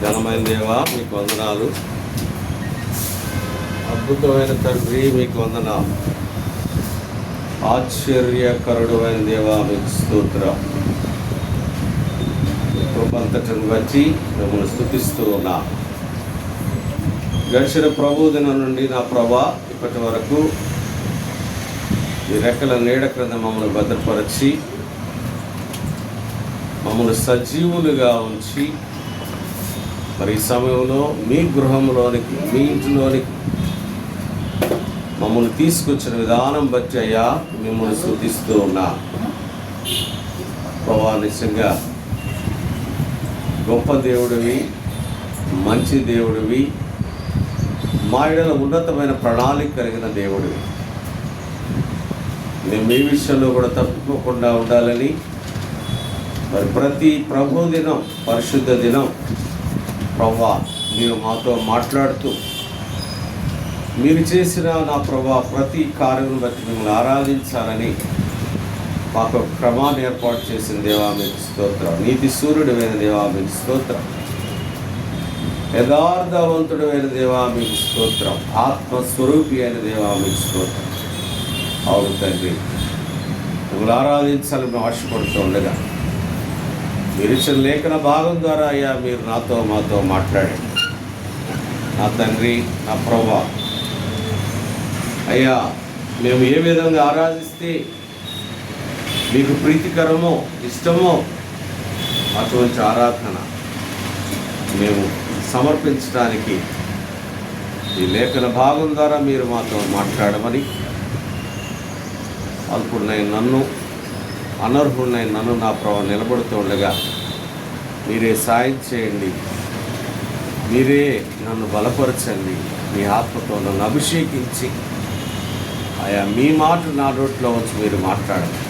ఘనమైన దేవా మీకు వందనాలు. అద్భుతమైన తండ్రి మీకు వందనాలు. ఆశ్చర్యకరుడు అయిన దేవా మీకు స్తోత్రం. కృపంతటిని బట్టి మిమ్మల్ని స్తుతిస్తూ ఉన్నా. గడిచిన ప్రభుదినం నుండి నా ప్రభా ఇప్పటి వరకు ఈ రెక్కల నీడ క్రింద మమ్మల్ని భద్రపరిచి మమ్మల్ని సజీవులుగా ఉంచి మరి ఈ సమయంలో మీ గృహంలోనికి మీ ఇంటిలోనికి మమ్మల్ని తీసుకొచ్చిన విధానం బట్టి అయ్యా మిమ్మల్ని స్తుతిస్తూ ఉన్నా. ప్రభా నిజంగా గొప్ప దేవుడివి, మంచి దేవుడివి, మా ఎడల ఉన్నతమైన ప్రణాళిక కలిగిన దేవుడివి. మేము మీ విషయంలో కూడా తప్పుకోకుండా ఉండాలని మరి ప్రతి ప్రభు దినం, పరిశుద్ధ దినం ప్రభా మీరు మాతో మాట్లాడుతూ మీరు చేసిన నా ప్రభా ప్రతి కార్యం బట్టి మిమ్మల్ని ఆరాధించాలని మాకు క్రమాన్ని ఏర్పాటు చేసిన దేవా మీకు స్తోత్రం. నీతి సూర్యుడైన దేవా మీకు స్తోత్రం. యథార్థవంతుడైన దేవా మీకు స్తోత్రం. ఆత్మస్వరూపి అయిన దేవా మీకు స్తోత్రం. అవును తండ్రి, మిమ్మల్ని ఆరాధించాలని మేము ఆశపడుతూ ఉండగా మీరు ఇచ్చిన లేఖన భాగం ద్వారా అయ్యా మీరు నాతో మాతో మాట్లాడండి. నా తండ్రి, నా ప్రభా అయ్యా మేము ఏ విధంగా ఆరాధిస్తే మీకు ప్రీతికరమో ఇష్టమో అటువంటి ఆరాధన మేము సమర్పించడానికి ఈ లేఖన భాగం ద్వారా మీరు మాతో మాట్లాడమని, అల్పుడినైన నన్ను, అనర్హుడినైన నన్ను నా ప్రభు నిలబడుతూ ఉండగా మీరే సాయం చేయండి. మీరే నన్ను బలపరచండి. మీ ఆత్మతో నన్ను అభిషేకించి ఆయా మీ మాట నా నోట్లో వచ్చి మీరు మాట్లాడండి.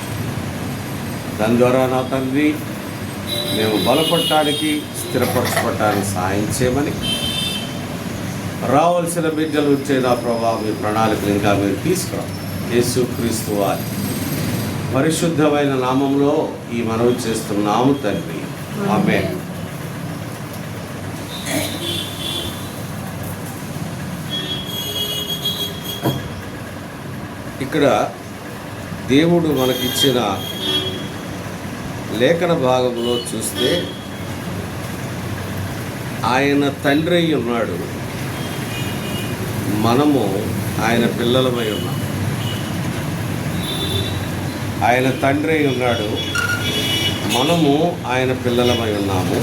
దాని ద్వారా నా తండ్రి మేము బలపడటానికి, స్థిరపరచబడటానికి సాయం చేయమని, రావాల్సిన బిడ్డలు వచ్చే నా ప్రభావ మీ ప్రణాళికలు ఇంకా మీరు తీసుకురా. యేసుక్రీస్తు వారి పరిశుద్ధమైన నామంలో ఈ మనవి చేస్తున్నాము తండ్రి. ఆమేన్. ఇక్కడ దేవుడు మనకిచ్చిన లేఖన భాగంలో చూస్తే ఆయన తండ్రి అయి ఉన్నాడు, మనము ఆయన పిల్లలమై ఉన్నాం. ఆయన తండ్రి అయి ఉన్నాడు, మనము ఆయన పిల్లలమై ఉన్నాము.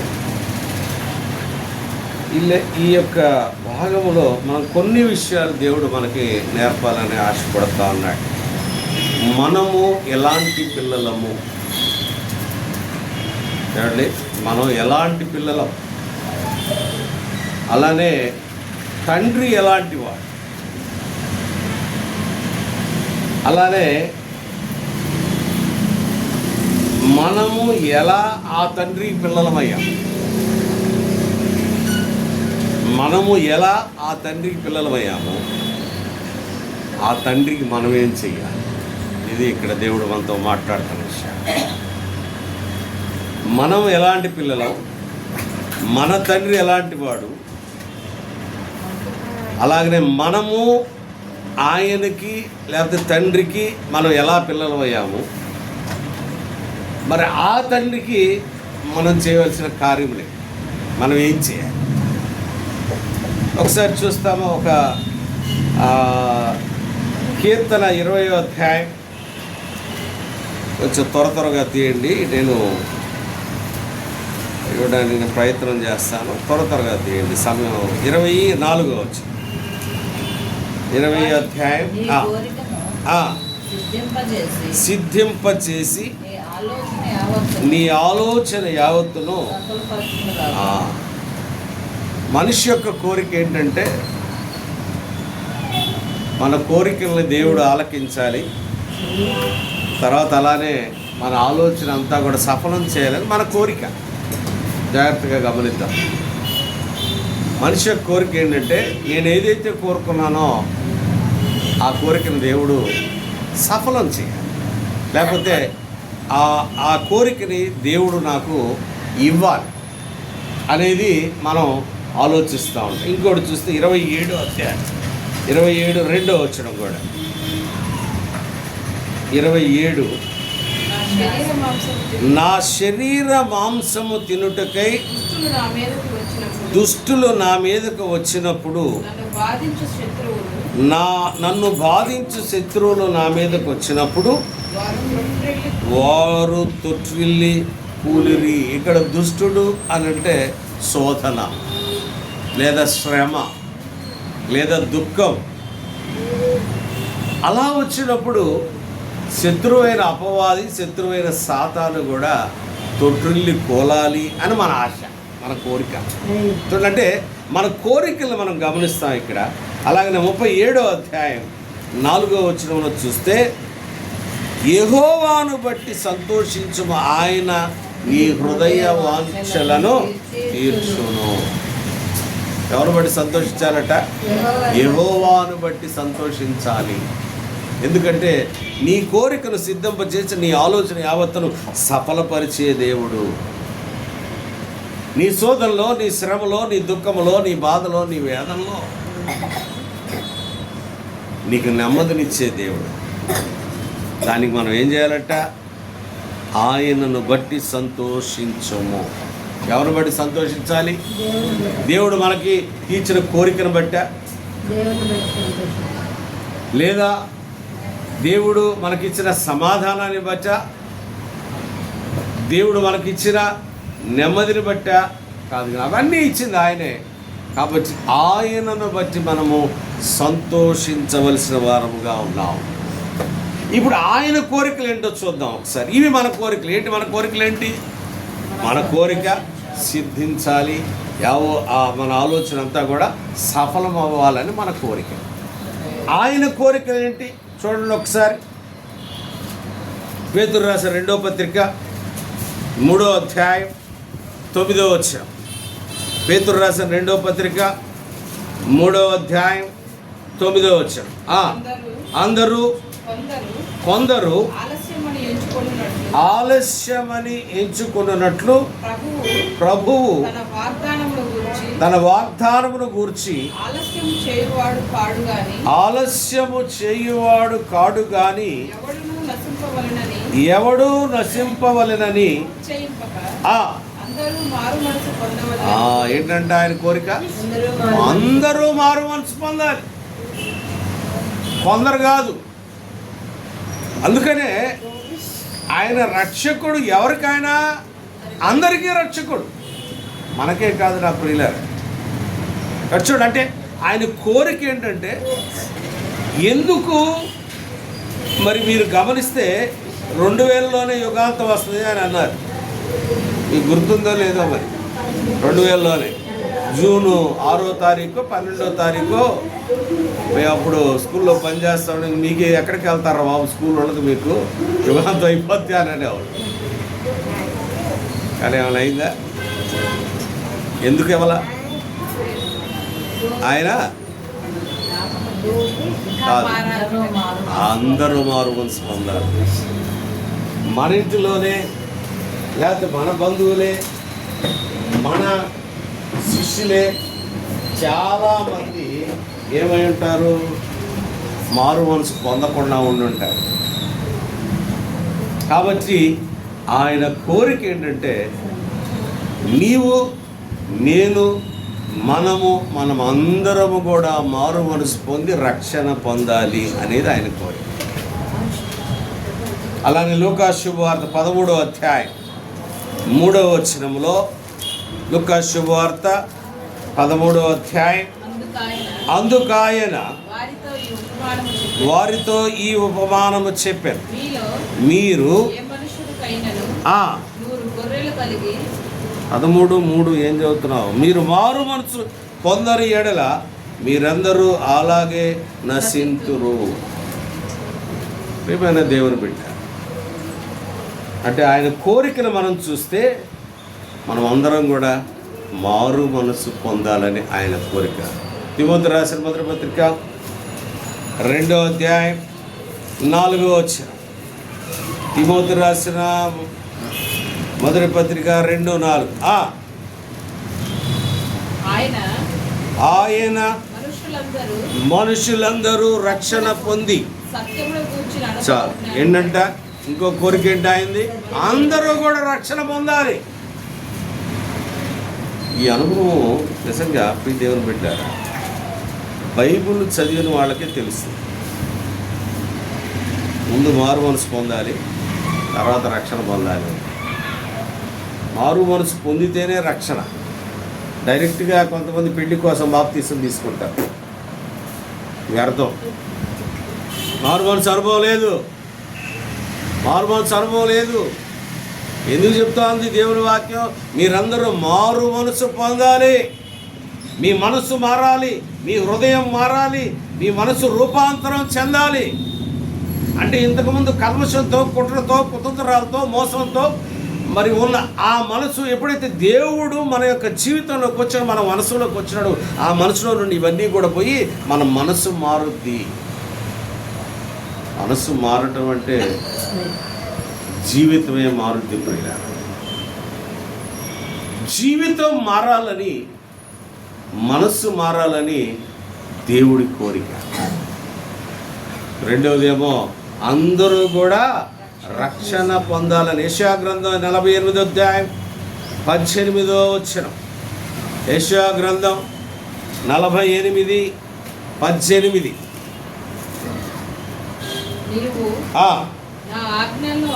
ఈ యొక్క భాగంలో మనం కొన్ని విషయాలు దేవుడు మనకి నేర్పాలని ఆశపడుతూ ఉన్నాడు. మనము ఎలాంటి పిల్లలము, చూడండి, మనం ఎలాంటి పిల్లలం, అలానే తండ్రి ఎలాంటి వాడు, అలానే మనము ఎలా ఆ తండ్రి పిల్లలమయ్యాం, మనము ఎలా ఆ తండ్రికి పిల్లలమయ్యామో ఆ తండ్రికి మనం ఏం చెయ్యాలి. ఇది ఇక్కడ దేవుడు మనతో మాట్లాడుతున్న విషయం. మనం ఎలాంటి పిల్లలం, మన తండ్రి ఎలాంటి వాడు, అలాగనే మనము ఆయనకి లేకపోతే తండ్రికి మనం ఎలా పిల్లలమయ్యాము, మరి ఆ తండ్రికి మనం చేయవలసిన కార్యములే, మనం ఏం చేయాలి. ఒకసారి చూస్తాము. ఒక కీర్తన 20వ అధ్యాయం, కొంచెం త్వరగా తీయండి, నేను ఇవ్వడానికి ప్రయత్నం చేస్తాను. త్వరగా తీయండి, సమయం 24 వచ్చు. 20వ అధ్యాయం. సిద్ధింపచేసి నీ ఆలోచన యావత్తును. మనిషి యొక్క కోరిక ఏంటంటే మన కోరికల్ని దేవుడు ఆలకించాలి, తర్వాత అలానే మన ఆలోచన అంతా కూడా సఫలం చేయాలని మన కోరిక. జాగ్రత్తగా గమనిద్దాం. మనిషి యొక్క కోరిక ఏంటంటే నేను ఏదైతే కోరుకున్నానో ఆ కోరికను దేవుడు సఫలం చేయాలి, లేకపోతే ఆ కోరికని దేవుడు నాకు ఇవ్వాలి. అనేది మనం ఆలోచిస్తూ ఉంటాం. ఇంకోటి చూస్తే 27 అధ్యాయం 27 2వ వచనం కూడా 27 నా శరీర మాంసము తినుటకై దుష్టులు నా మీదకు వచ్చినప్పుడు నన్ను బాధించు శత్రువులు నా మీదకు వచ్చినప్పుడు వారు తొట్టిల్లి కూలిరి. ఇక్కడ దుష్టుడు అని అంటే శోధన లేదా శ్రమ లేదా దుఃఖం అలా వచ్చినప్పుడు శత్రువైన అపవాది, శత్రువైన సాతాను కూడా తొట్టిల్లి కోలాలి అని మన ఆశ, మన కోరిక. అంటే మన కోరికలు మనం గమనిస్తాం ఇక్కడ. అలాగనే 37వ అధ్యాయం 4వ వచనంలో చూస్తే యెహోవాను బట్టి సంతోషించుము, ఆయన నీ హృదయ వాంఛలను తీర్చును. ఎవరు బట్టి సంతోషించాలట? యెహోవాను బట్టి సంతోషించాలి. ఎందుకంటే నీ కోరికను సిద్ధింపజేసి నీ ఆలోచన యావత్తును సఫలపరిచే దేవుడు. నీ శోధనలో, నీ శ్రమలో, నీ దుఃఖంలో, నీ బాధలో, నీ వేదనలో నీకు నెమ్మదినిచ్చే దేవుడు. దానికి మనం ఏం చేయాలట? ఆయనను బట్టి సంతోషించము. ఎవరిని బట్టి సంతోషించాలి? దేవుడు మనకి తీర్చిన కోరికను బట్టా, లేదా దేవుడు మనకిచ్చిన సమాధానాన్ని బట్టా, దేవుడు మనకిచ్చిన నెమ్మదిని బట్టా కాదు. అవన్నీ ఇచ్చింది ఆయనే. కాబట్టి ఆయనను బట్టి మనము సంతోషించవలసిన వారముగా ఉన్నాం. ఇప్పుడు ఆయన కోరికలు ఏంటో చూద్దాం ఒకసారి. ఇవి మన కోరికలు ఏంటి? మన కోరికలు ఏంటి? మన కోరిక సిద్ధించాలి, మన ఆలోచన అంతా కూడా సఫలం అవ్వాలని మన కోరిక. ఆయన కోరికలు ఏంటి చూడండి ఒకసారి. పేతురు రాసిన 2వ పత్రిక 3వ అధ్యాయం 9వ వచనం. పేతురు రాసిన 2వ పత్రిక 3వ అధ్యాయం 9వ వచనం. అందరూ కొందరు ఆలస్యమని ఎంచుకున్నట్లు ప్రభువు తన వాగ్దానమును గూర్చి ఆలస్యము చేయువాడు కాడు గాని ఎవడు నశింపవలెనని. ఏంటంటే ఆయన కోరిక అందరూ మారు మనసు పొందాలి, కొందరు కాదు. అందుకనే ఆయన రక్షకుడు. ఎవరికైనా అందరికీ రక్షకుడు, మనకే కాదు నా ప్రియులారా. రక్షకుడు అంటే ఆయన కోరిక ఏంటంటే, ఎందుకు మరి మీరు గమనిస్తే 2000లోనే యుగాంతం వస్తుంది అని అన్నారు. మీకు గుర్తుందో లేదో మరి 2000లోనే జూను 6వ తారీఖు 12వ తారీఖు మేము అప్పుడు స్కూల్లో పనిచేస్తాం. మీకు ఎక్కడికి వెళ్తారా బాబు, స్కూల్ ఉండదు మీకు, యుగాంతం అయిపోద్ది అని అనేవాడు. కానీ ఏమైనా అయిందా? ఎందుకు ఇవ్వాల? ఆయన కాదు, అందరూ మారు మనసు పొందారు. మన ఇంటిలోనే లేకపోతే మన బంధువులే, మన శిష్యులే చాలామంది ఏమై ఉంటారు? మారు మనసు పొందకుండా ఉండుంటారు. కాబట్టి ఆయన కోరిక ఏంటంటే, నీవు నేను మనమందరము కూడా మారు మనసు పొంది రక్షణ పొందాలి అనేది ఆయన కోరిక. అలానే లూకా శుభవార్త 13వ అధ్యాయం 3వ వచనంలో, లూకా శుభవార్త 13వ అధ్యాయం, అందుకాయన వారితో ఈ ఉపమానము చెప్పారు, మీరు 13:3 ఏం చదువుతున్నావు? మీరు మారు మనసు కొందరి ఎడల మీరందరూ అలాగే నశింతురు. ప్రియమైన దేవుని బిడ్డ, అంటే ఆయన కోరికను మనం చూస్తే మనం అందరం కూడా మారు మనసు పొందాలని ఆయన కోరిక. తిమోతి రాసిన మొదటి పత్రిక 2వ అధ్యాయం 4వ వచనం. తిమోతి రాసిన మొదటి పత్రిక 2:4. ఆయన మనుషులందరూ రక్షణ పొంది చాలు. ఏంటంట ఇంకో కోరిక ఏంటి అయింది? అందరూ కూడా రక్షణ పొందాలి. ఈ అనుభవం నిజంగా దేవుని పెట్టారు. బైబిల్ చదివిన వాళ్ళకే తెలుస్తుంది. ముందు మారు మనసు పొందాలి, తర్వాత రక్షణ పొందాలి. మారు మనసు పొందితేనే రక్షణ. డైరెక్ట్గా కొంతమంది పెళ్లి కోసం బాప్తీసం తీసుకుంటారు. వ్యర్థం. మారు మనసు అనుభవం లేదు. మారు మనసు అనుభవం లేదు. ఎందుకు చెప్తా ఉంది దేవుని వాక్యం? మీరందరూ మారు మనసు పొందాలి. మీ మనసు మారాలి, మీ హృదయం మారాలి, మీ మనసు రూపాంతరం చెందాలి. అంటే ఇంతకుముందు కల్మషంతో, కుట్రతో, కుతంత్రాలతో, మోసంతో మరి ఉన్న ఆ మనసు ఎప్పుడైతే దేవుడు మన యొక్క జీవితంలోకి వచ్చాడో, మన మనసులోకి వచ్చినాడు, ఆ మనసులో నుండి ఇవన్నీ కూడా పోయి మన మనసు మారుద్ది. మనసు మారటం అంటే జీవితమే మారుద్ది ప్రియులారా. జీవితం మారాలని, మనస్సు మారాలని దేవుడి కోరిక. రెండవదేమో అందరూ కూడా రక్షణ పొందాలని. యెషయా గ్రంథం 48వ అధ్యాయం 18వ వచనం. యెషయా గ్రంథం 48:18. నా ఆజ్ఞలను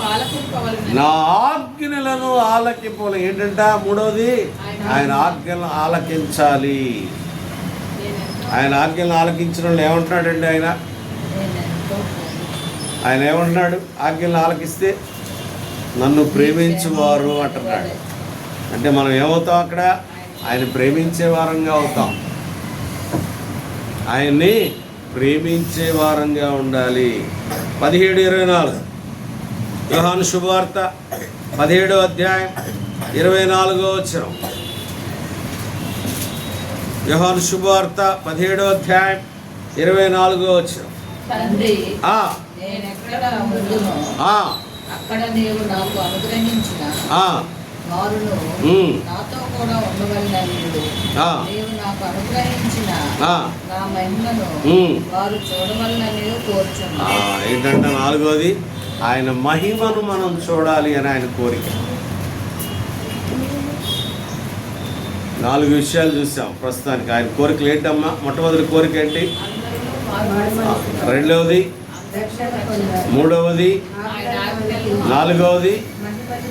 ఆలకింపాలి. ఏంటంట? మూడవది, ఆయన ఆజ్ఞలను ఆలకించాలి. ఆయన ఆజ్ఞలను ఆలకించిన వాళ్ళు ఏమంటున్నాడండి? ఆయన ఏమంటున్నాడు? ఆజ్ఞలను ఆలకిస్తే నన్ను ప్రేమించువారు అంటున్నాడు. అంటే మనం ఏమవుతాం అక్కడ? ఆయన ప్రేమించే వారంగా అవుతాం. ఆయన్ని ప్రేమించే వారంగా ఉండాలి. 17:24 యోహాను శుభవార్త 17వ అధ్యాయం 24వ వచనం. యోహాను శుభవార్త 17వ అధ్యాయం 24వ వచనం. అక్కడ నీవు నాకు అనుగ్రహించిన వారును నాతో కూడా ఉండవలననియుడు. నీవు నాకు అనుగ్రహించిన నా మహిమను వారు చూడవలనని కోరుచున్నాను. ఏంటంటే నాలుగోది, ఆయన మహిమను మనం చూడాలి అని ఆయన కోరిక. 4 విషయాలు చూసాం ప్రస్తుతానికి. ఆయన కోరికలు ఏంటమ్మా? మొట్టమొదటి కోరిక ఏంటి? రెండవది, మూడవది, నాలుగవది,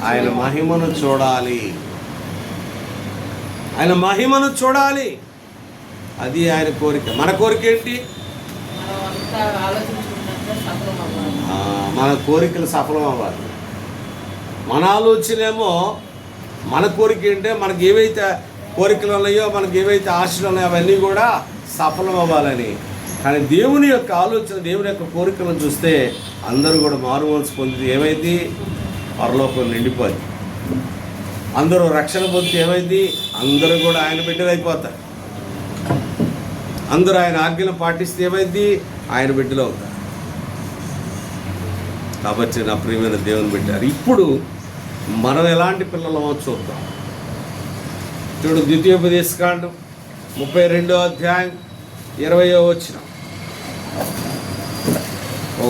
ఆయన మహిమను చూడాలి. ఆయన మహిమను చూడాలి. అది ఆయన కోరిక. మన కోరిక ఏంటి? మన కోరికలు సఫలం అవ్వాలి. మన ఆలోచనేమో, మన కోరిక ఏంటంటే మనకి ఏవైతే కోరికలు ఉన్నాయో, మనకి ఏవైతే ఆశలు ఉన్నాయో అవన్నీ కూడా సఫలం అవ్వాలని. కానీ దేవుని యొక్క ఆలోచన, దేవుని యొక్క కోరికలను చూస్తే అందరూ కూడా మారుమనసు పొంది ఏమైంది? పరలోకం నిండిపోయింది. అందరూ రక్షణ పొందితే ఏమైంది? అందరూ కూడా ఆయన బిడ్డలు అయిపోతారు. అందరూ ఆయన ఆజ్ఞలు పాటిస్తే ఏమైంది? ఆయన బిడ్డలు అవుతారు. కాబట్టి నా ప్రియమైన దేవుని బిడ్డారు, ఇప్పుడు మనం ఎలాంటి పిల్లలమో చూద్దాం. చూడు, ద్వితీయోపదేశకాండం 32వ అధ్యాయం 20వ వచనం.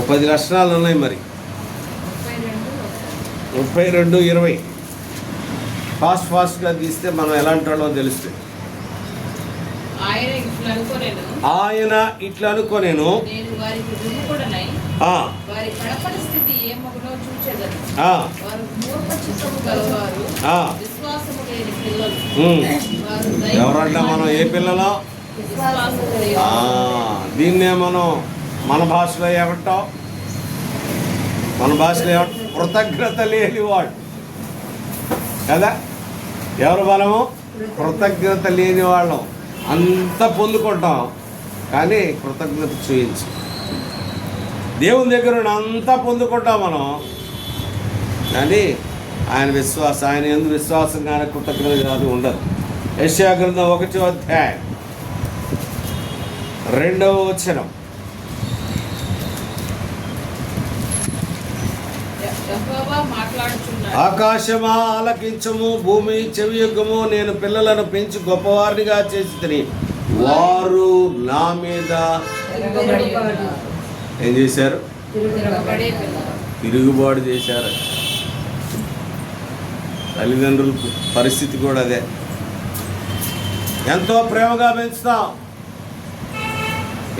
10 లక్షణాలు ఉన్నాయి. మరి 32:20 ఫాస్ట్గా తీస్తే మనం ఎలాంటి వాళ్ళో తెలుస్తుంది. ఆయన ఇట్లా అనుకోనేను, ఎవరంట? మనం ఏ పిల్లలు? దీన్నే మనం మన భాషలో ఏమంటాం? మన భాషలో ఏమంటాం? కృతజ్ఞత లేని వాడు కదా. ఎవరు మనము? కృతజ్ఞత లేని వాళ్ళం. అంతా పొందుకుంటాం కానీ కృతజ్ఞత చూయించు. దేవుని దగ్గర అంతా పొందుకుంటాం మనం, కానీ ఆయన యందు విశ్వాసం కానీ కృతజ్ఞత కాదు ఉండదు. యెషయా గ్రంథం 1వ అధ్యాయం 2వ వచనం. యెహోవా మాట్లాడుచున్నాడు. ఆకాశమా ఆలకించము, భూమి చెవియొగ్గము, నేను పిల్లలను పెంచి గొప్పవారినిగా చేసి తిని వారు నా మీద తిరగబడి ఉన్నారు. ఏం చేశారు? తిరగబడే పిల్లలు. తిరుగుబాటు చేశారు. తల్లిదండ్రుల పరిస్థితి కూడా అదే. ఎంతో ప్రేమగా పెంచుతాం,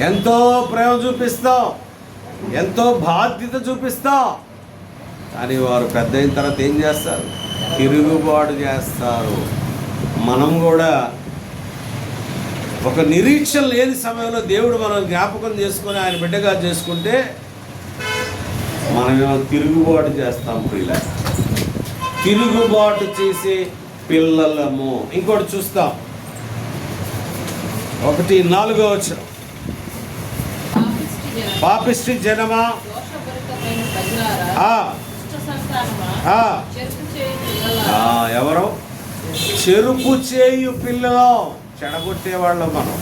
ఎంతో ప్రేమ చూపిస్తాం, ఎంతో బాధ్యత చూపిస్తాం, కానీ వారు పెద్ద అయిన తర్వాత ఏం చేస్తారు? తిరుగుబాటు చేస్తారు. మనం కూడా ఒక నిరీక్షణ లేని సమయంలో దేవుడు మనం జ్ఞాపకం చేసుకొని ఆయన బిడ్డగా చేసుకుంటే మనమేమో తిరుగుబాటు చేస్తాం. ప్రియుల తిరుగుబాటు చేసే పిల్లలము. ఇంకోటి చూస్తాం, 1:4 పాపిష్టి జనమా, దోషపూరితమైన ప్రజలారా, ఆ, దుష్ట సంతానమా, ఆ, చెరుకు చేయు పిల్లలారా. ఎవరు? చెరుపు చేయు పిల్లలు, చెడగొట్టేవాళ్ళం మనం.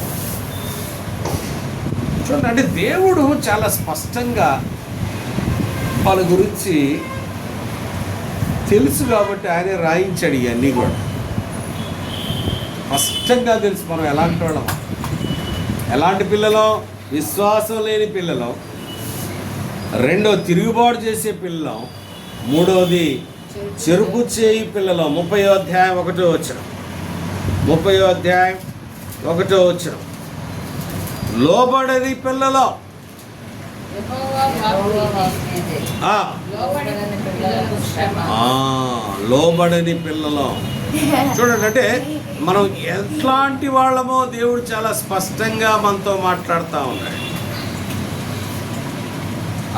చూడండి, అంటే దేవుడు చాలా స్పష్టంగా వాళ్ళ గురించి తెలుసు కాబట్టి ఆయన రాయించాడు ఇవన్నీ కూడా. స్పష్టంగా తెలుసు మనం ఎలాంటి వాళ్ళం, ఎలాంటి పిల్లలు. విశ్వాసం లేని పిల్లలు, రెండో తిరుగుబాటు చేసే పిల్లలు, మూడవది చెరుపు చేయి పిల్లలు. 30వ అధ్యాయం 1వ వచనం, 30వ అధ్యాయం 1వ వచనం. లోబడని పిల్లలు, యెహోవా వాక్కు ఇదే. ఆ, లోబడని పిల్లలకు శ్రమ. లోబడని పిల్లలు. చూడండి, అంటే మనం ఎట్లాంటి వాళ్ళమో దేవుడు చాలా స్పష్టంగా మనతో మాట్లాడుతూ ఉన్నాడు.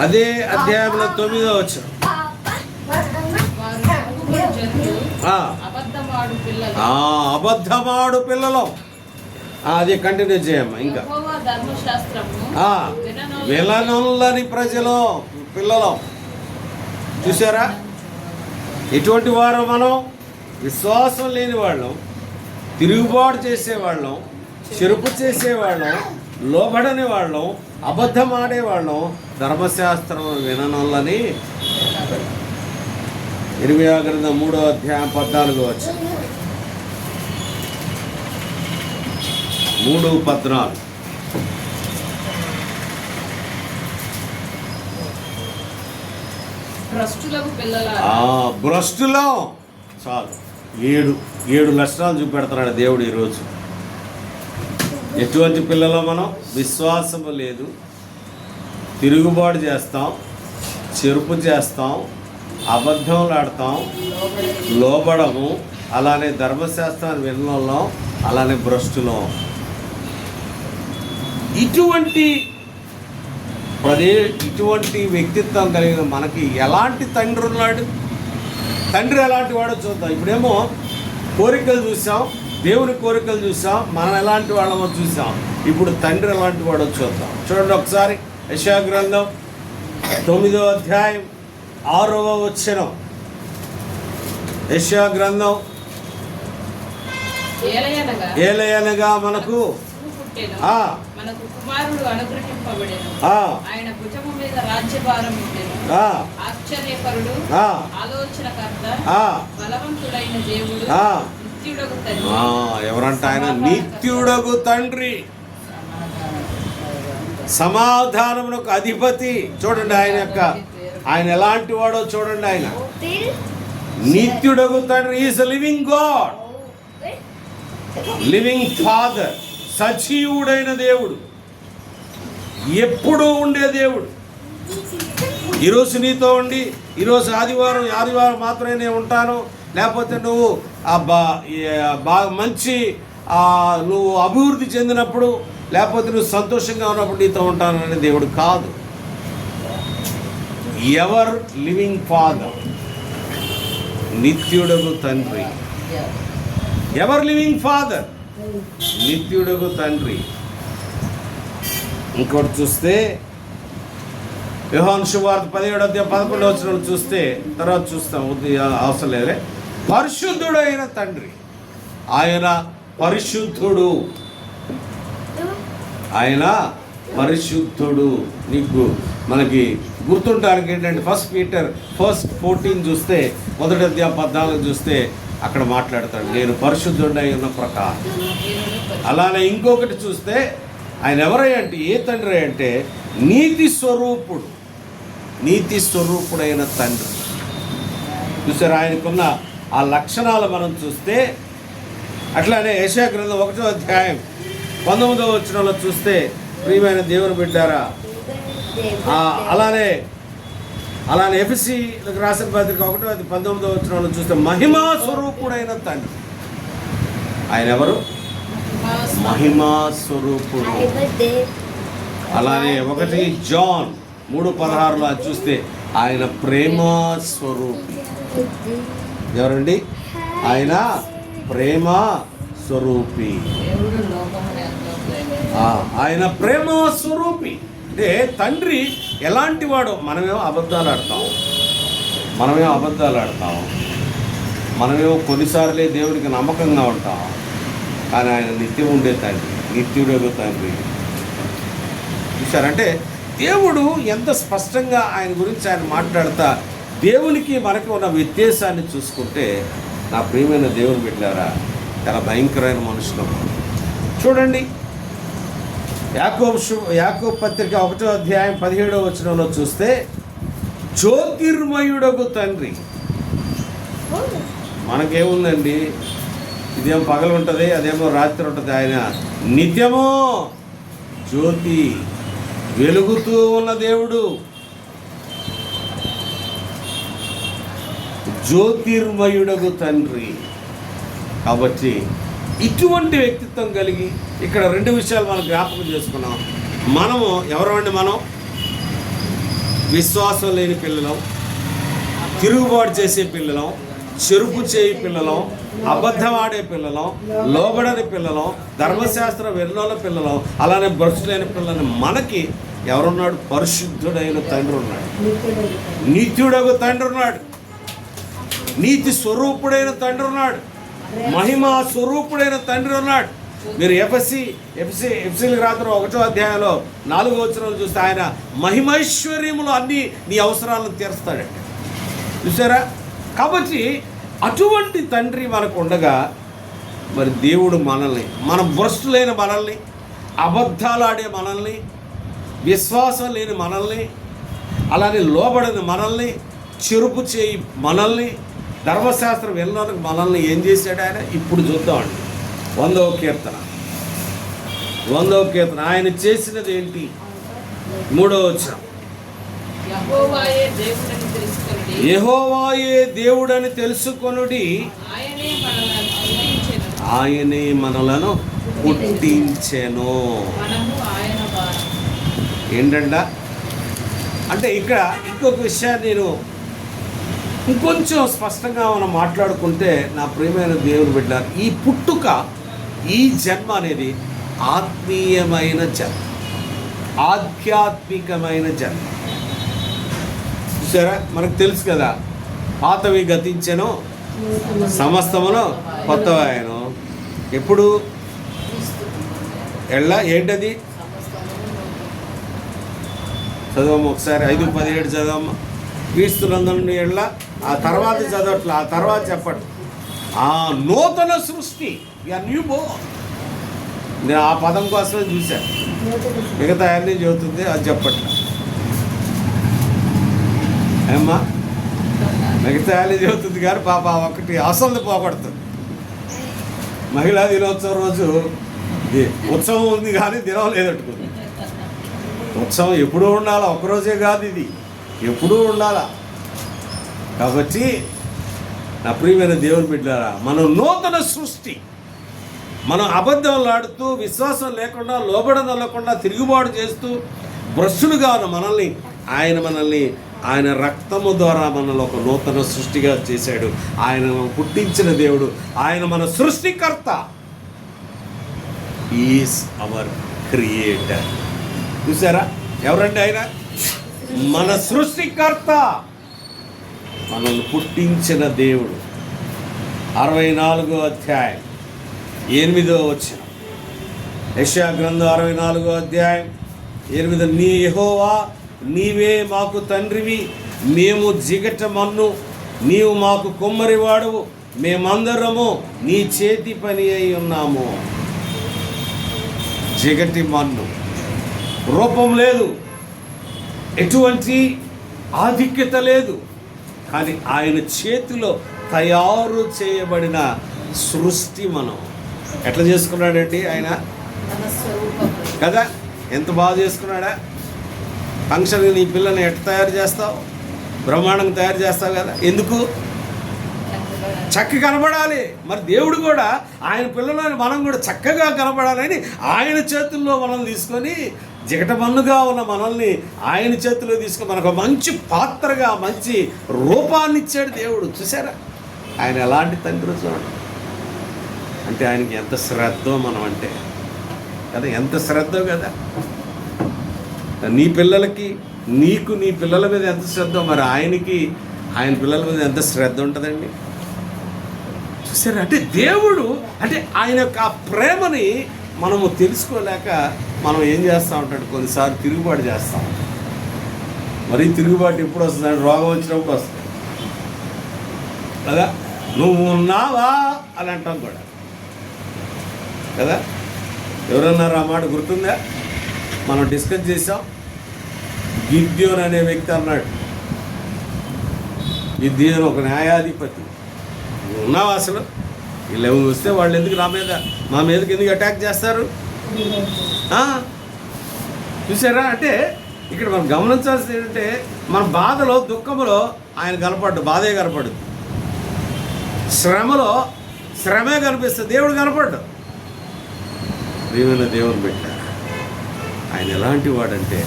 అదే అధ్యాయంలో 9వ వచనం. వారు తిరుగుబడి జనులు, అబద్ధమాడు పిల్లలు. అబద్ధమాడు పిల్లలు. అది కంటిన్యూ చేయమ్మా. ఇంకా యెహోవా ధర్మశాస్త్రము విననొల్లని ప్రజలు, పిల్లలు. చూసారా ఎటువంటి వారు మనం? విశ్వాసం లేని వాళ్ళం, తిరుగుబాటు చేసేవాళ్ళం, చెరుపు చేసేవాళ్ళం, లోబడని వాళ్ళం, అబద్ధం ఆడేవాళ్ళం, ధర్మశాస్త్రం విననొల్లని. 20వ గ్రంథం 3వ అధ్యాయం 14వ వచనం. 3:14. భ్రష్టులకు పిల్లలారా. భ్రష్టులో చాలు 7 లక్షణాలు చూపెడుతున్నాడు దేవుడు ఈరోజు. ఎటువంటి పిల్లలు మనం? విశ్వాసము లేదు, తిరుగుబాటు చేస్తాం, చెరుపు చేస్తాం, అబద్ధంలు ఆడతాం, లోబడము, అలానే ధర్మశాస్త్రాన్ని వినడం, అలానే భ్రష్టులం. ఇటువంటి వ్యక్తిత్వం కలిగిన మనకి ఎలాంటి తండ్రి ఉన్నాడు? తండ్రి ఎలాంటి వాడో చూద్దాం. ఇప్పుడేమో కోరికలు చూసాం, దేవుని కోరికలు చూసాం, మనం ఎలాంటి వాళ్ళమో చూసాం. ఇప్పుడు తండ్రి ఎలాంటి వాడో చూద్దాం. చూడండి ఒకసారి యెషయా గ్రంథం 9వ అధ్యాయం 6వ వచనం. యెషయా గ్రంథం. ఏలయనగా మనకు మనకు కుమారుడు అనుగ్రహింపబడెను. ఆయన భుజము మీద రాజ్యభారం ఉండెను. ఆశ్చర్యకరుడు, ఆలోచనకర్త, బలవంతుడైన దేవుడు, నిత్యుడగు తండ్రి. ఎవరంట ఆయన? నిత్యుడగు తండ్రి, సమాధానమునకు అధిపతి. చూడండి ఆయన ఎలాంటి వాడో చూడండి. ఆయన నిత్యుడగు తండ్రి. Is living God, living father, సజీవుడైన దేవుడు, ఎప్పుడూ ఉండే దేవుడు. ఈరోజు నీతో ఉండి, ఈరోజు ఆదివారం మాత్రమే నేను ఉంటాను, లేకపోతే నువ్వు బాగా మంచి నువ్వు అభివృద్ధి చెందినప్పుడు, లేకపోతే నువ్వు సంతోషంగా ఉన్నప్పుడు నీతో ఉంటాను అనే దేవుడు కాదు. ఎవర్ లివింగ్ ఫాదర్, నిత్యుడగు తండ్రి. ఎవర్ లివింగ్ ఫాదర్, నిత్యుడగు తండ్రి. ఇంకోటి చూస్తే యోహాను సువార్త 17వ అధ్యాయం 11వ వచనం చూస్తే, తర్వాత చూస్తాం, అవసరం లేదే. పరిశుద్ధుడైన తండ్రి, ఆయన పరిశుద్ధుడు, ఆయన పరిశుద్ధుడు. మనకి గుర్తుంటానికి ఏంటంటే 1 Peter 1:14 చూస్తే, 1వ అధ్యాయం 14 చూస్తే అక్కడ మాట్లాడతాడు, నేను పరిశుద్ధుడై ఉన్న ప్రకారం. అలానే ఇంకొకటి చూస్తే ఆయన ఎవరై అంటే, ఏ తండ్రి అంటే నీతి స్వరూపుడైన తండ్రి. చూసారు ఆయనకున్న ఆ లక్షణాలు మనం చూస్తే. అట్లానే యెషయా గ్రంథం 1వ అధ్యాయం 19వ వచనంలో చూస్తే, ప్రియమైన దేవుని బిడ్డారా, అలానే ఎఫెసీయులకు రాసిన పత్రిక 1:19వ వచనంలో చూస్తే మహిమా స్వరూపుడైన తండ్రి. ఆయన ఎవరు? మహిమా స్వరూపుడు. అలానే 1 జాన్ 3:16లో చూస్తే ఆయన ప్రేమా స్వరూపి. ఎవరండి? ఆయన ప్రేమ స్వరూపి. ఆయన ప్రేమ స్వరూపి అంటే తండ్రి ఎలాంటి వాడు? మనమేమో అబద్ధాలు ఆడతాం, మనమేమో కొన్నిసార్లే దేవుడికి నమ్మకంగా ఉంటాం. కానీ ఆయన నిత్యం ఉండే తండ్రి, నిత్యుడు తండ్రి. చూశారంటే దేవుడు ఎంత స్పష్టంగా ఆయన గురించి ఆయన మాట్లాడతా, దేవునికి మనకి ఉన్న వ్యత్యాసాన్ని చూసుకుంటే, నా ప్రియమైన దేవుని బిడ్డలారా, చాలా భయంకరమైన మనుషులు. చూడండి, యాకోబు పత్రిక 1వ అధ్యాయం 17వ వచనంలో చూస్తే, జ్యోతిర్మయుడగు తండ్రి. మనకేముందండి, ఇదేమో పగలు ఉంటుంది, అదేమో రాత్రి ఉంటుంది. ఆయన నిత్యమో జ్యోతి, వెలుగుతూ ఉన్న దేవుడు, జ్యోతిర్మయుడగు తండ్రి. కాబట్టి ఇటువంటి వ్యక్తిత్వం కలిగి ఇక్కడ 2 విషయాలు మనం జ్ఞాపకం చేసుకున్నాం. మనము ఎవరండి? మనం విశ్వాసం లేని పిల్లలం, తిరుగుబాటు చేసే పిల్లలం, చెరుపు చేయి పిల్లలం, అబద్ధం ఆడే పిల్లలం, లోబడని పిల్లలం, ధర్మశాస్త్ర వెన్నోల పిల్లలం, అలానే భ్రష్టులైన పిల్లలని మనకి ఎవరున్నాడు? పరిశుద్ధుడైన తండ్రి ఉన్నాడు, నిత్యుడగు తండ్రి ఉన్నాడు, నీతి స్వరూపుడైన తండ్రి ఉన్నాడు, మహిమా స్వరూపుడైన తండ్రి ఉన్నాడు. మీరు ఎఫెసీయులకు రాత్రి 1వ అధ్యాయంలో 4వ వచనంలో చూస్తే ఆయన మహిమైశ్వర్యములు అన్నీ నీ అవసరాలను తీరుస్తాడండి. చూసారా? కాబట్టి అటువంటి తండ్రి మనకు ఉండగా, మరి దేవుడు మనల్ని, మన భ్రష్టులైన మనల్ని, అబద్ధాలాడే మనల్ని, విశ్వాసం లేని మనల్ని, అలానే లోబడని మనల్ని, చెరుపు చేయి మనల్ని, ధర్మశాస్త్రం వెళ్ళడానికి మనల్ని ఏం చేశాడు ఆయన? ఇప్పుడు చూద్దామండి. 100వ కీర్తన ఆయన చేసినది ఏంటి? 3వ వచనం, యెహోవాయే దేవుడని తెలుసుకొనుడి, ఆయనే మనలను పుట్టించెను. ఏంటంట అంటే ఇక్కడ ఇంకొక విషయాన్ని నేను ఇంకొంచెం స్పష్టంగా మనం మాట్లాడుకుంటే, నా ప్రియమైన దేవుని బిడ్డ, ఈ పుట్టుక, ఈ జన్మ అనేది ఆత్మీయమైన జన్మ, ఆధ్యాత్మికమైన జన్మ. చూసారా? మనకు తెలుసు కదా, పాతవి గతించెను, సమస్తమును కొత్తవాయను. ఎప్పుడు? ఏంటది? చదవమ్మ ఒకసారి, 5:17 చదవమ్మ. క్రీస్తునందుని ఎళ్ళ, ఆ తర్వాత చదవట్లా, ఆ తర్వాత చెప్పండి. నూతన సృష్టి, న్యూ బోర్న్. నేను ఆ పదం కోసమే చూశాను, మిగతా అన్నీ చెబుతుంది, అది చెప్పట్లా. ఏమ్మా? మిగతా అన్నీ చెబుతుంది కానీ పాప ఒకటి అసలు పోగొడుతుంది. మహిళా దినోత్సవం రోజు ఉత్సవం ఉంది కానీ దినం లేదట్టుకుంది. ఉత్సవం ఎప్పుడూ ఉండాలా, ఒకరోజే కాదు, ఇది ఎప్పుడూ ఉండాలా. కాబట్టి నా ప్రియమైన దేవుని బిడ్డలారా, మనం నూతన సృష్టి. మనం అబద్ధాలాడుతూ, విశ్వాసం లేకుండా, లోబడనల్లకుండా, తిరుగుబాటు చేస్తూ, భ్రష్టులుగా మనల్ని ఆయన రక్తము ద్వారా మనల్ని ఒక నూతన సృష్టిగా చేశాడు. ఆయన పుట్టించిన దేవుడు, ఆయన మన సృష్టికర్త. Is our creator. చూసారా? ఎవరండి ఆయన? మన సృష్టికర్త, మనల్ని పుట్టించిన దేవుడు. 64వ అధ్యాయం 8వ వచనం, యెషయా గ్రంథం 64వ అధ్యాయం 8, నీ యెహోవా నీవే మాకు తండ్రివి, మేము జిగట మన్ను, నీవు మాకు కుమ్మరివాడువు, మేమందరము నీ చేతి పని అయి ఉన్నాము. జిగటి మన్ను, రూపం లేదు, ఎటువంటి ఆధిక్యత లేదు, కానీ ఆయన చేతిలో తయారు చేయబడిన సృష్టి మనం. ఎట్లా చేసుకున్నాడండి ఆయన కదా? ఎంత బాగా చేసుకున్నాడా? ఫంక్షన్కి నీ పిల్లని ఎట్లా తయారు చేస్తావు? బ్రహ్మాండంగా తయారు చేస్తావు కదా. ఎందుకు? చక్కగా కనబడాలి. మరి దేవుడు కూడా ఆయన పిల్లలని మనం కూడా చక్కగా కనబడాలని ఆయన చేతుల్లో మనం తీసుకొని, జిగటమన్నుగా ఉన్న మనల్ని ఆయన చేతిలో తీసుకొని మనకు మంచి పాత్రగా మంచి రూపాన్ని ఇచ్చాడు దేవుడు. చూసారా ఆయన ఎలాంటి తండ్రి చూడండి. అంటే ఆయనకి ఎంత శ్రద్ధో మనం అంటే కదా, ఎంత శ్రద్ధో కదా. నీ పిల్లలకి, నీకు నీ పిల్లల మీద ఎంత శ్రద్ధో, మరి ఆయనకి ఆయన పిల్లల మీద ఎంత శ్రద్ధ ఉంటుందండి. చూసారా? అంటే దేవుడు, అంటే ఆయన యొక్క ఆ ప్రేమని మనము తెలుసుకోలేక మనం ఏం చేస్తూ ఉంటాడు, కొన్నిసార్లు తిరుగుబాటు చేస్తాం. మరి తిరుగుబాటు ఎప్పుడు వస్తుందంటే రోగం వచ్చినప్పుడు వస్తుంది కదా. నువ్వు ఉన్నావా అని అంటాం కూడా కదా. ఎవరన్నారు ఆ మాట గుర్తుందా? మనం డిస్కస్ చేసాం. గిద్యోన్ అనే వ్యక్తి అన్నాడు, గిద్యోన్ ఒక న్యాయాధిపతి, ఉన్నావా అసలు? వీళ్ళు వస్తే వాళ్ళు ఎందుకు మా మీదకి ఎందుకు అటాక్ చేస్తారు? చూసారా? అంటే ఇక్కడ మనం గమనించాల్సింది ఏంటంటే, మన బాధలో దుఃఖంలో ఆయన కనపడ్డు, బాధే కనపడు. శ్రమలో శ్రమే కనిపిస్తుంది, దేవుడు కనపడ్డు. ప్రియమైన దేవుని బిడ్డ, ఆయన ఎలాంటి వాడంటే,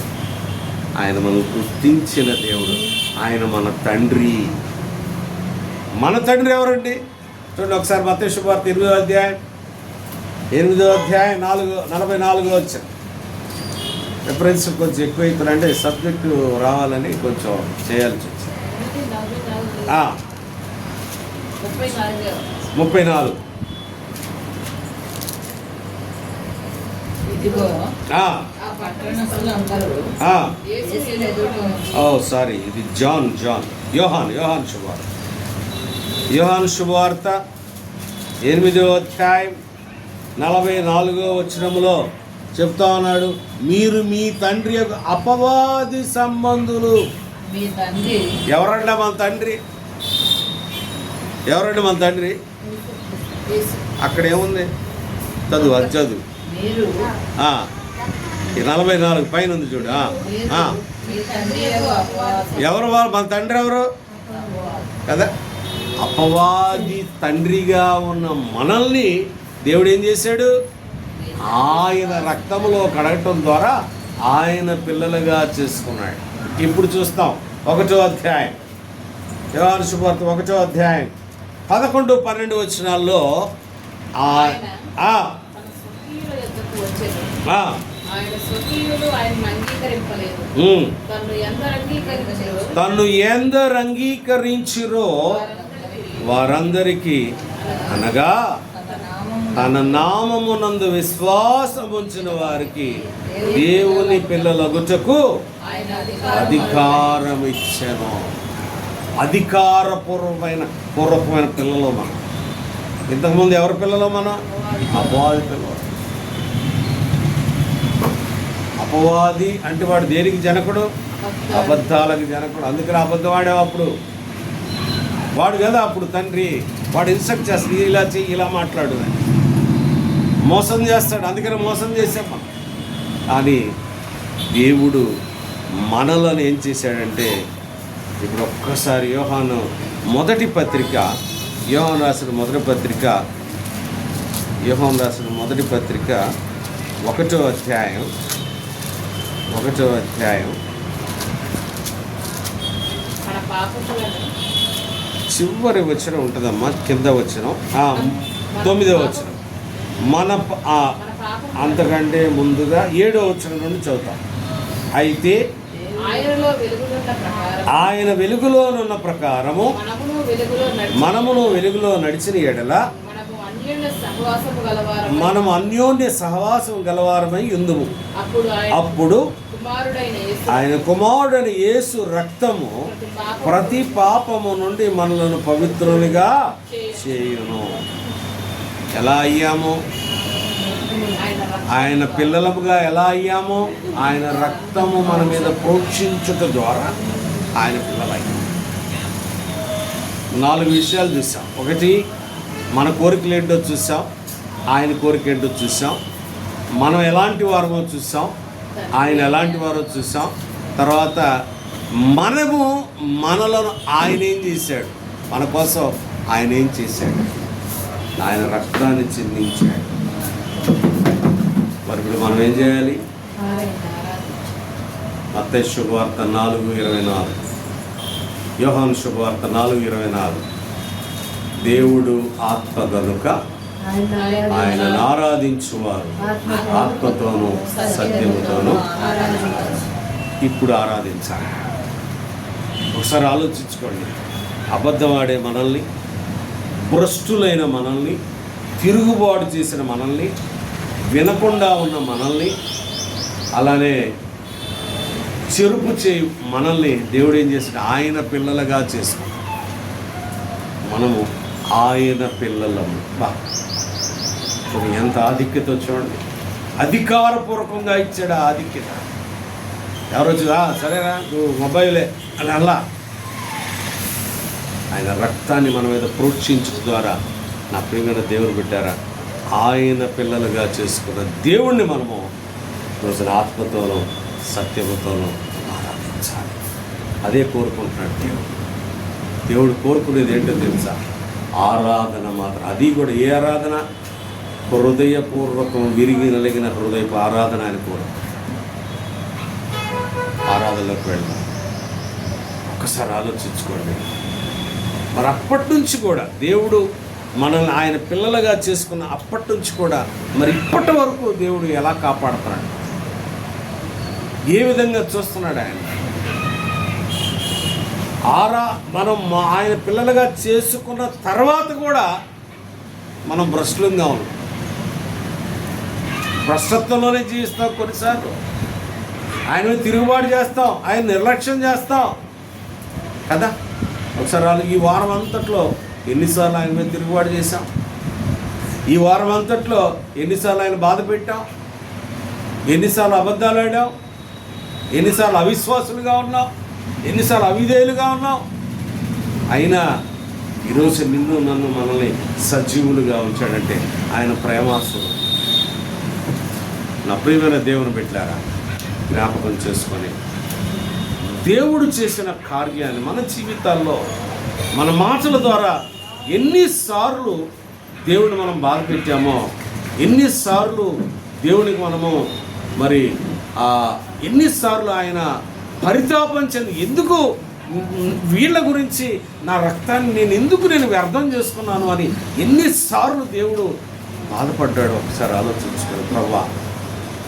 ఆయన మనం గుర్తించిన దేవుడు, ఆయన మన తండ్రి. మన తండ్రి ఎవరండి? చూడండి ఒకసారి మత్తయి శుభవార్త 8వ అధ్యాయం 44 వచ్చాను. రిఫరెన్స్ కొంచెం ఎక్కువ అవుతుందంటే సబ్జెక్టు రావాలని కొంచెం చేయాల్సి వచ్చింది. 34. సారీ, ఇది యోహాను శుభవార్త. యోహాను శుభవార్త 8వ అధ్యాయం 44వ వచనములో చెప్తా ఉన్నాడు, మీరు మీ తండ్రి యొక్క అపవాది సంబంధులు. ఎవరండి మన తండ్రి? ఎవరండి మన తండ్రి? అక్కడ ఏముంది? చదువు, అది చదువు. 44 పైన ఉంది చూడు. ఎవరు మన తండ్రి? ఎవరు కదా? అపవాది తండ్రిగా ఉన్న మనల్ని దేవుడు ఏం చేశాడు? ఆయన రక్తములో కడగటం ద్వారా ఆయన పిల్లలుగా చేసుకున్నాడు. ఇప్పుడు చూస్తాం 1వ అధ్యాయం, యోహాను శుభవార్త 1వ అధ్యాయం 11, 12 వచనాల్లో తన్ను ఎందరు అంగీకరించిరో వారందరికీ, అనగా తన నామమునందు విశ్వాసం ఉంచిన వారికి దేవుని పిల్లలగుటకు అధికారం ఇచ్చెను. అధికారపూర్వమైన పిల్లలు మనం. ఇంతకుముందు ఎవరి పిల్లలు? మనం అపవాది పిల్లలు. అపవాది అంటే వాడు దేనికి జనకుడు? అబద్ధాలకు జనకుడు. అందుకని అబద్ధం ఆడావు అప్పుడు వాడు కదా. అప్పుడు తండ్రి వాడు ఇన్స్ట్రక్ట్ చేస్తాడు, ఇలా చెయ్యి, ఇలా మాట్లాడు అని. మోసం చేస్తాడు, అందుకని మోసం చేసాం మనం. కానీ దేవుడు మనలను ఏం చేశాడంటే, ఇప్పుడు ఒక్కసారి యోహాను రాసిన మొదటి పత్రిక 1వ అధ్యాయం చివరి వచనం ఉంటుందమ్మా, కింద వచనం 9వ వచనం. అంతకంటే ముందుగా 7వ వచనం నుండి చదువుతాం. అయితే ఆయన వెలుగులోనున్న ప్రకారము మనమును వెలుగులో నడిచిన ఎడల మనము అన్యోన్య సహవాసం గలవారమై ఉందుము. అప్పుడు ఆయన కుమారుడైన యేసు రక్తము ప్రతి పాపము నుండి మనలను పవిత్రులుగా చేయును. ఎలా అయ్యాము? ఆయన పిల్లలముగా ఎలా అయ్యామో ఆయన రక్తము మన మీద ప్రోక్షించుట ద్వారా ఆయన పిల్లలయ్యాము. 4 విషయాలు చూసాం. ఒకటి, మన కోరికలు ఏంటో చూసాం, ఆయన కోరిక ఏంటో చూసాం. మనం ఎలాంటి వారమో చూసాం, ఆయన ఎలాంటి వారో చూసాం. తర్వాత మనలను ఆయన ఏం చేశాడు, మన కోసం ఆయన ఏం చేశాడు, ఆయన రక్తాన్ని చిందించాడు. మరి ఇప్పుడు మనం ఏం చేయాలి? మత్తయి శుభవార్త 4:24, యోహాను శుభవార్త 4:24, దేవుడు ఆత్మ గనుక ఆయనను ఆరాధించువారు ఆత్మతోనూ సత్యముతోనూ ఇప్పుడు ఆరాధించాలి. ఒకసారి ఆలోచించుకోండి. అబద్ధమాడే మనల్ని, భ్రష్టులైన మనల్ని, తిరుగుబాటు చేసిన మనల్ని, వినకుండా ఉన్న మనల్ని, అలానే చెరుపు చేయు మనల్ని దేవుడు ఏం చేశాడు? ఆయన పిల్లలుగా చేసుకున్నాం. మనము ఆయన పిల్లలము. ఎంత ఆధిక్యత చూడండి. అధికారపూర్వకంగా ఇచ్చాడు ఆ ఆధిక్యత. ఎవరొచ్చు సరేనా నువ్వు మొబైలే అని అలా ఆయన రక్తాన్ని మన మీద ప్రోక్షించడం ద్వారా నా ప్రియమైన దేవుడు పెట్టారా, ఆయన పిల్లలుగా చేసుకున్న దేవుణ్ణి మనము రోజున ఆత్మతోనూ సత్యముతోనూ ఆరాధించాలి. అదే కోరుకుంటున్నాడు దేవుడు. దేవుడు కోరుకునేది ఏంటో తెలుసా? ఆరాధన మాత్రం. అది కూడా ఏ ఆరాధన? హృదయపూర్వకం విరిగి నలిగిన హృదయపు ఆరాధన ఆయన కోరు. ఆరాధనలోకి వెళ్దాం. ఒక్కసారి ఆలోచించుకోండి. మరి అప్పటి నుంచి కూడా దేవుడు మనల్ని ఆయన పిల్లలుగా చేసుకున్న అప్పటి నుంచి కూడా మరి ఇప్పటి వరకు దేవుడు ఎలా కాపాడుతున్నాడు, ఏ విధంగా చూస్తున్నాడు ఆయన? మనం ఆయన పిల్లలుగా చేసుకున్న తర్వాత కూడా మనం భ్రష్టులంగా ఉన్నాం. భ్రష్టత్వంలోనే జీవిస్తాం. కొన్నిసార్లు ఆయన మీద తిరుగుబాటు చేస్తాం, ఆయన నిర్లక్ష్యం చేస్తాం కదా. ఒకసారి ఈ వారం అంతట్లో ఎన్నిసార్లు ఆయన మీద తిరుగుబాటు చేశాం? ఈ వారం అంతట్లో ఎన్నిసార్లు ఆయన బాధ పెట్టాం? ఎన్నిసార్లు అబద్ధాలు ఆడాం? ఎన్నిసార్లు అవిశ్వాసులుగా ఉన్నాం? ఎన్నిసార్లు అవిధేయులుగా ఉన్నాం? అయినా ఈరోజు నిన్ను నన్ను మనల్ని సజీవులుగా ఉంచాడంటే ఆయన ప్రేమాసుడు. నా ప్రియమైన దేవుని బిడ్డలారా, జ్ఞాపకం చేసుకొని దేవుడు చేసిన కార్యాన్ని మన జీవితాల్లో మన మాటల ద్వారా ఎన్నిసార్లు దేవుడిని మనం బాధ పెట్టామో, ఎన్నిసార్లు దేవునికి మనము మరి ఎన్నిసార్లు ఆయన పరితాపం చెంది ఎందుకు వీళ్ళ గురించి నా రక్తాన్ని నేను వ్యర్థం చేసుకున్నాను అని ఎన్నిసార్లు దేవుడు బాధపడ్డాడు. ఒకసారి ఆలోచించుకోడు. ప్రభువా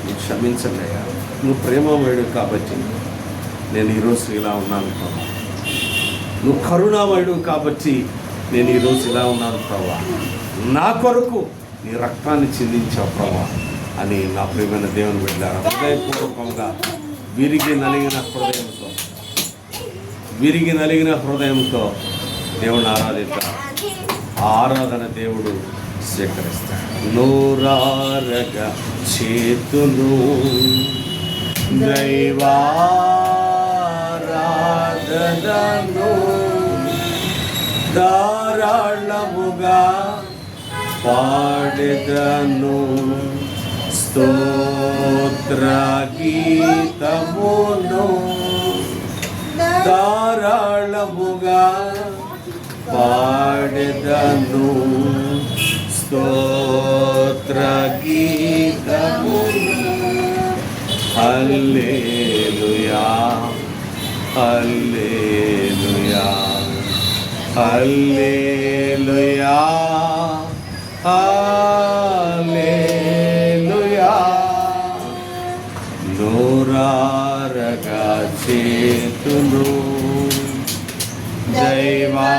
నువ్వు క్షమించండి అయ్యా, నువ్వు ప్రేమమయుడు కాబట్టి నేను ఈరోజు ఇలా ఉన్నాను ప్రభా, నువ్వు కరుణామయుడు కాబట్టి నేను ఈరోజు ఇలా ఉన్నాను ప్రభా, నా కొరకు నీ రక్తాన్ని చిందించావు ప్రభా అని నా ప్రియమైన దేవుని బిడ్డలారా హృదయపూర్వకంగా విరిగి నలిగిన హృదయంతో దేవుని ఆరాధిద్దాం. ఆ ఆరాధన దేవుడు స్వీకరిస్తాడు. నోరారగా చేతులు దైవారాధనను ధారాళముగా పాడెదను, స్తోత్ర గీతమును ధారాళముగా పాడెదను, స్తోత్ర గీతమును. హల్లెలూయా హల్లెలూయా హల్లెలూయా హల్లెలూయా. నోరారగా చేతులు దైవా